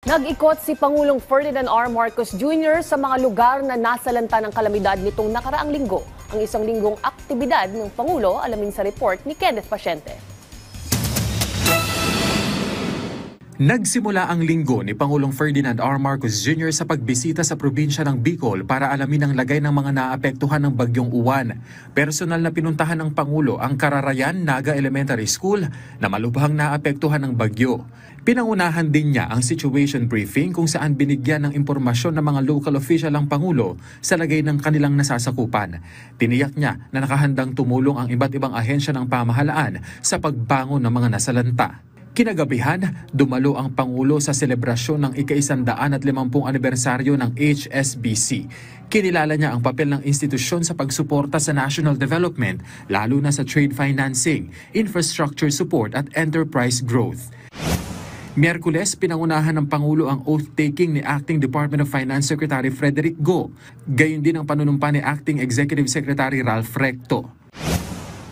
Nag-ikot si Pangulong Ferdinand R. Marcos Jr. sa mga lugar na nasalanta ng kalamidad nitong nakaraang linggo. Ang isang linggong aktibidad ng Pangulo, alamin sa report ni Kenneth Pasyente. Nagsimula ang linggo ni Pangulong Ferdinand R. Marcos Jr. sa pagbisita sa probinsya ng Bicol para alamin ang lagay ng mga naapektuhan ng Bagyong Uwan. Personal na pinuntahan ng Pangulo ang Kararayan Naga Elementary School na malubhang naapektuhan ng bagyo. Pinangunahan din niya ang situation briefing kung saan binigyan ng impormasyon ng mga local official ang Pangulo sa lagay ng kanilang nasasakupan. Tiniyak niya na nakahandang tumulong ang iba't ibang ahensya ng pamahalaan sa pagbangon ng mga nasalanta. Kinagabihan, dumalo ang Pangulo sa selebrasyon ng ika-150 anibersaryo ng HSBC. Kinilala niya ang papel ng institusyon sa pagsuporta sa national development, lalo na sa trade financing, infrastructure support at enterprise growth. Miyerkules, pinangunahan ng Pangulo ang oath-taking ni Acting Department of Finance Secretary Frederick Go. Gayon din ang panunumpa ni Acting Executive Secretary Ralph Recto.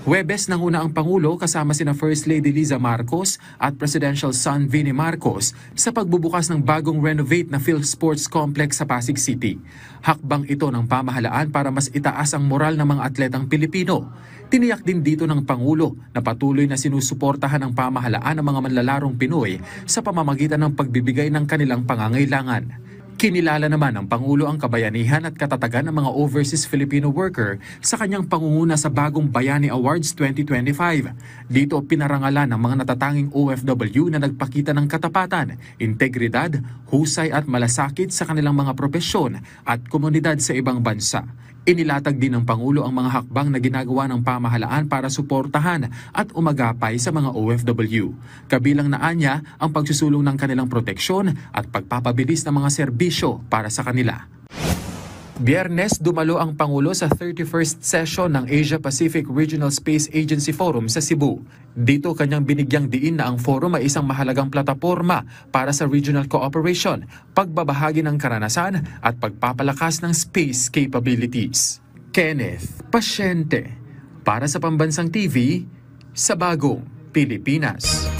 Huwebes nanguna ang Pangulo kasama sina First Lady Liza Marcos at Presidential son Vinnie Marcos sa pagbubukas ng bagong renovate na PhilSports Complex sa Pasig City. Hakbang ito ng pamahalaan para mas itaas ang moral ng mga atletang Pilipino. Tiniyak din dito ng Pangulo na patuloy na sinusuportahan ng pamahalaan ng mga manlalarong Pinoy sa pamamagitan ng pagbibigay ng kanilang pangangailangan. Kinilala naman ng Pangulo ang kabayanihan at katatagan ng mga overseas Filipino worker sa kanyang pangunguna sa Bagong Bayani Awards 2025. Dito pinarangalan ng mga natatanging OFW na nagpakita ng katapatan, integridad, husay at malasakit sa kanilang mga propesyon at komunidad sa ibang bansa. Inilatag din ng Pangulo ang mga hakbang na ginagawa ng pamahalaan para suportahan at umagapay sa mga OFW. Kabilang na anya ang pagsusulong ng kanilang proteksyon at pagpapabilis ng mga serbisyo para sa kanila. Biyernes, dumalo ang Pangulo sa 31st session ng Asia-Pacific Regional Space Agency Forum sa Cebu. Dito kanyang binigyang diin na ang forum ay isang mahalagang plataporma para sa regional cooperation, pagbabahagi ng karanasan at pagpapalakas ng space capabilities. Kenneth Pasyente, para sa Pambansang TV, sa Bagong Pilipinas.